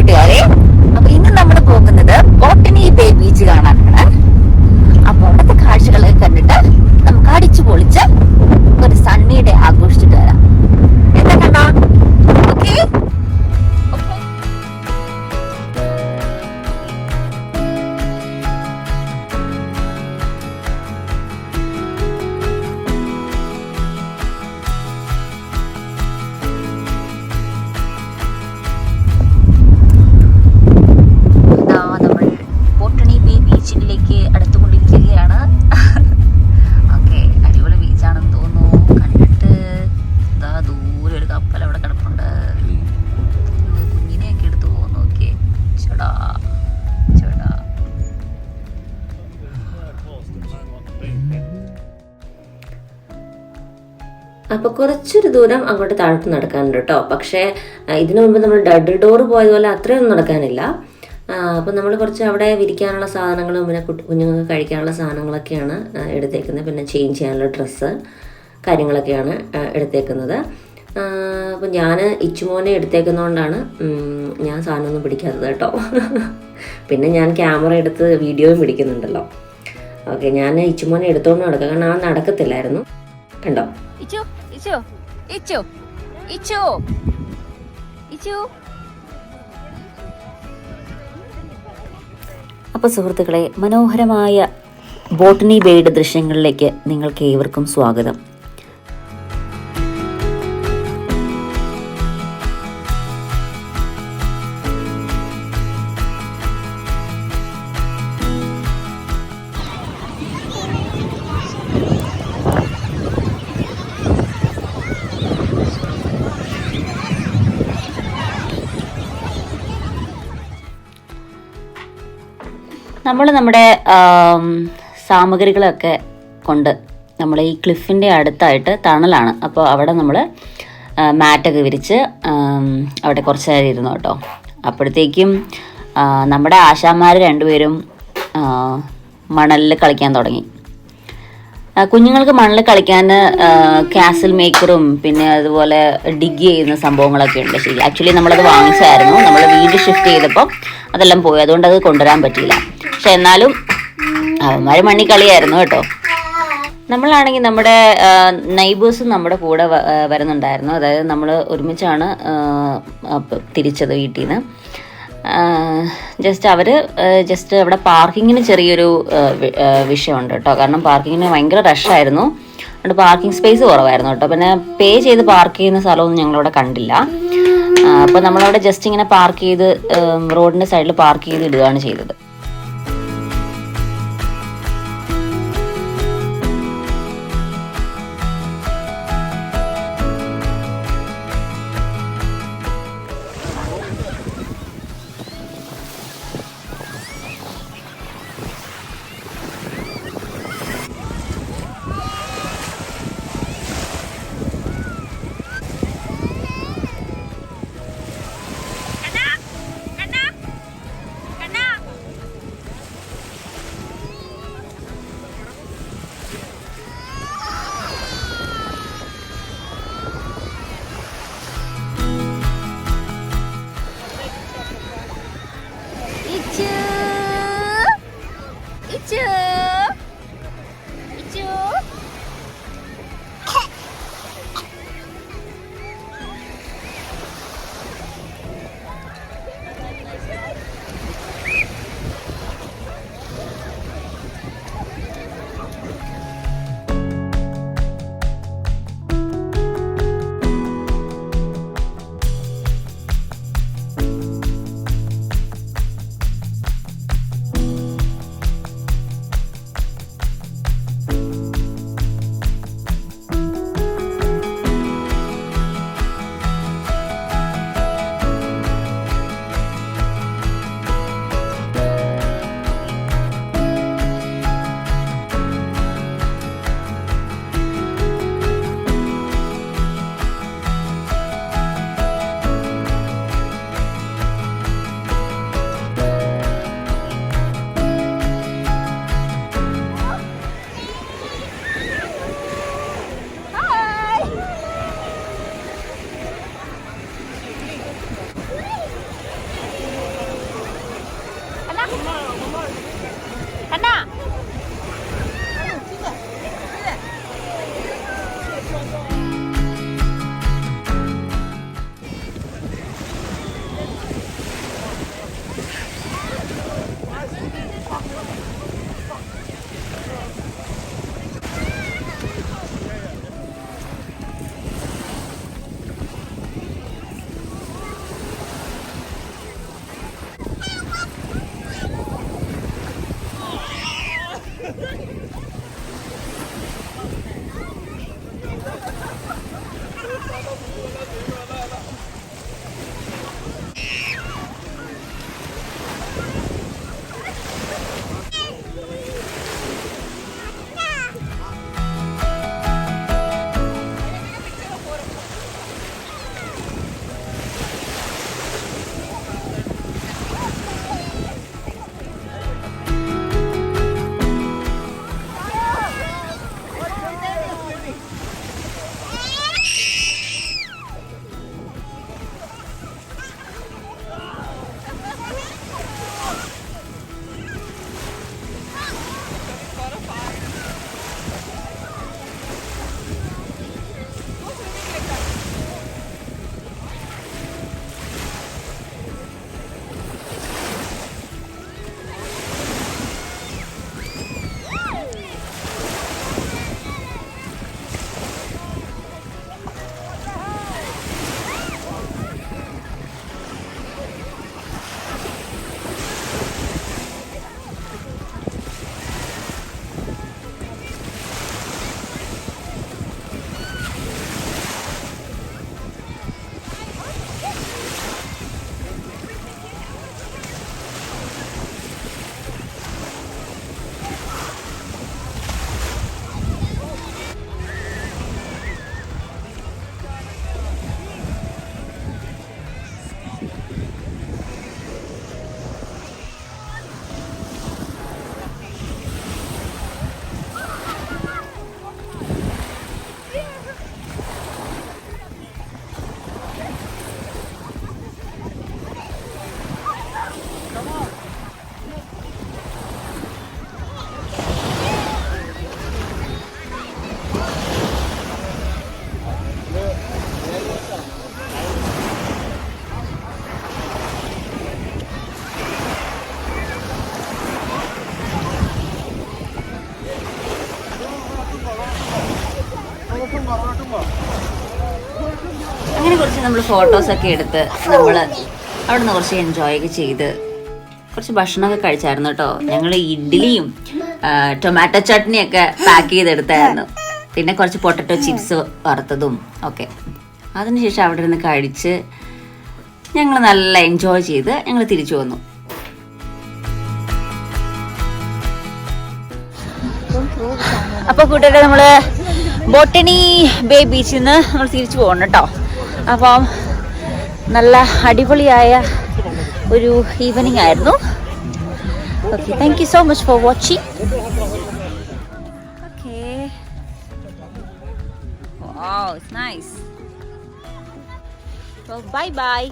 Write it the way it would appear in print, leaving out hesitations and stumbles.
കൂട്ടുകാരെ. അപ്പൊ ഇന്ന് നമ്മൾ പോകുന്നത് ബോട്ടണി ബേ ബീച്ച് കാണാനാണ്. അപ്പൊ അവിടുത്തെ കാഴ്ചകളൊക്കെ കണ്ടിട്ട് നമുക്ക് അടിച്ചു പൊളിച്ച് ഒരു സണ്ണി ഡേ ആഘോഷിച്ചിട്ട് വരാം. എന്താ കണ്ടാ? ഓക്കെ. അടുത്തുകൊണ്ടിരിക്കുകയാണ്. ഓക്കെ, അടിപൊളി ബീച്ചാണെന്ന് തോന്നുന്നു. കണ്ടിട്ട് ഇതാ ദൂരെ ഒരു കപ്പൽ അവിടെ കിടപ്പുണ്ട്. കുഞ്ഞിനെയൊക്കെ എടുത്തു പോകുന്നു. ഓക്കെ, ചേടാ ചേടാ. അപ്പോൾ കുറച്ചൊരു ദൂരം അങ്ങോട്ട് താഴോട്ട് നടക്കാനുണ്ട് കേട്ടോ. പക്ഷേ ഇതിനു മുമ്പ് നമ്മൾ ഡബിൾ ഡോർ പോയതുപോലെ അത്രയൊന്നും നടക്കാനില്ല. അപ്പോൾ നമ്മൾ കുറച്ച് അവിടെ വിരിക്കാനുള്ള സാധനങ്ങളും പിന്നെ കുഞ്ഞുങ്ങൾക്ക് കഴിക്കാനുള്ള സാധനങ്ങളൊക്കെയാണ് എടുത്തേക്കുന്നത്. പിന്നെ ചേഞ്ച് ചെയ്യാനുള്ള ഡ്രസ്സ് കാര്യങ്ങളൊക്കെയാണ് എടുത്തേക്കുന്നത്. അപ്പോൾ ഞാൻ ഇച്ചുമോനെ എടുത്തേക്കുന്നതുകൊണ്ടാണ് ഞാൻ സാധനമൊന്നും പിടിക്കാത്തത് കേട്ടോ. പിന്നെ ഞാൻ ക്യാമറ എടുത്ത് വീഡിയോയും പിടിക്കുന്നുണ്ടല്ലോ. ഓക്കെ, ഞാൻ ഇച്ചുമോനെ എടുത്തോണ്ട് നടക്കാം, കാരണം അവൻ നടക്കത്തില്ലായിരുന്നു. കണ്ടോ? ഇച്ചു ഇച്ചു ഇച്ചു ഇച്ചു ഇച്ചു. അപ്പോൾ സുഹൃത്തുക്കളെ, മനോഹരമായ ബോട്ടണി ബേയുടെ ദൃശ്യങ്ങളിലേക്ക് നിങ്ങൾക്ക് ഏവർക്കും സ്വാഗതം. നമ്മൾ നമ്മുടെ സാമഗ്രികളൊക്കെ കൊണ്ട് നമ്മൾ ഈ ക്ലിഫിൻ്റെ അടുത്തായിട്ട് തണലാണ്. അപ്പോൾ അവിടെ നമ്മൾ മാറ്റൊക്കെ വിരിച്ച് അവിടെ കുറച്ച് നേരം ഇരുന്നു കേട്ടോ. അപ്പോഴത്തേക്കും നമ്മുടെ ആശാന്മാർ രണ്ടുപേരും മണലിൽ കളിക്കാൻ തുടങ്ങി. കുഞ്ഞുങ്ങൾക്ക് മണ്ണിൽ കളിക്കാൻ കാസിൽ മേക്കറും പിന്നെ അതുപോലെ ഡിഗ് ചെയ്യുന്ന സംഭവങ്ങളൊക്കെ ഉണ്ട്. ശരി, ആക്ച്വലി നമ്മളത് വാങ്ങിച്ചായിരുന്നു. നമ്മൾ വീട് ഷിഫ്റ്റ് ചെയ്തപ്പോൾ അതെല്ലാം പോയി, അതുകൊണ്ട് അത് കൊണ്ടുവരാൻ പറ്റിയില്ല. പക്ഷെ എന്നാലും അവന്മാർ മണ്ണി കളിയായിരുന്നു കേട്ടോ. നമ്മളാണെങ്കിൽ നമ്മുടെ നെയ്ബേഴ്സും നമ്മുടെ കൂടെ വരുന്നുണ്ടായിരുന്നു. അതായത് നമ്മൾ ഒരുമിച്ചാണ് തിരിച്ചത് വീട്ടിൽ നിന്ന്. ജസ്റ്റ് അവിടെ പാർക്കിങ്ങിന് ചെറിയൊരു വിഷയമുണ്ട് കേട്ടോ. കാരണം പാർക്കിങ്ങിന് ഭയങ്കര റഷായിരുന്നു. അതുകൊണ്ട് പാർക്കിംഗ് സ്പേസ് കുറവായിരുന്നു കേട്ടോ. പിന്നെ പേ ചെയ്ത് പാർക്ക് ചെയ്യുന്ന സ്ഥലമൊന്നും ഞങ്ങളവിടെ കണ്ടില്ല. അപ്പോൾ നമ്മളവിടെ ജസ്റ്റ് ഇങ്ങനെ പാർക്ക് ചെയ്ത് റോഡിൻ്റെ സൈഡിൽ പാർക്ക് ചെയ്ത് ഇടുകയാണ് ചെയ്തത്. അങ്ങനെ കുറച്ച് നമ്മൾ ഫോട്ടോസൊക്കെ എടുത്ത് നമ്മൾ അവിടെ നിന്ന് കുറച്ച് എൻജോയ് ഒക്കെ ചെയ്ത് കുറച്ച് ഭക്ഷണമൊക്കെ കഴിച്ചായിരുന്നു കേട്ടോ. ഞങ്ങൾ ഇഡ്ഡലിയും ടൊമാറ്റോ ചട്നിയൊക്കെ പാക്ക് ചെയ്തെടുത്തായിരുന്നു. പിന്നെ കുറച്ച് പൊട്ടറ്റോ ചിപ്സ് വറുത്തതും ഒക്കെ. അതിനുശേഷം അവിടെ നിന്ന് കഴിച്ച് ഞങ്ങൾ നല്ല എൻജോയ് ചെയ്ത് ഞങ്ങൾ തിരിച്ചു വന്നു. അപ്പൊ കൂട്ടുകാരെ നമ്മള് ബോട്ടണി ബേ ബീച്ചിൽ നിന്ന് നമ്മൾ തിരിച്ചു പോകണം കേട്ടോ. അപ്പം നല്ല അടിപൊളിയായ ഒരു ഈവനിങ് ആയിരുന്നു. Okay, thank you so much for watching. Okay, wow, it's nice. So bye bye.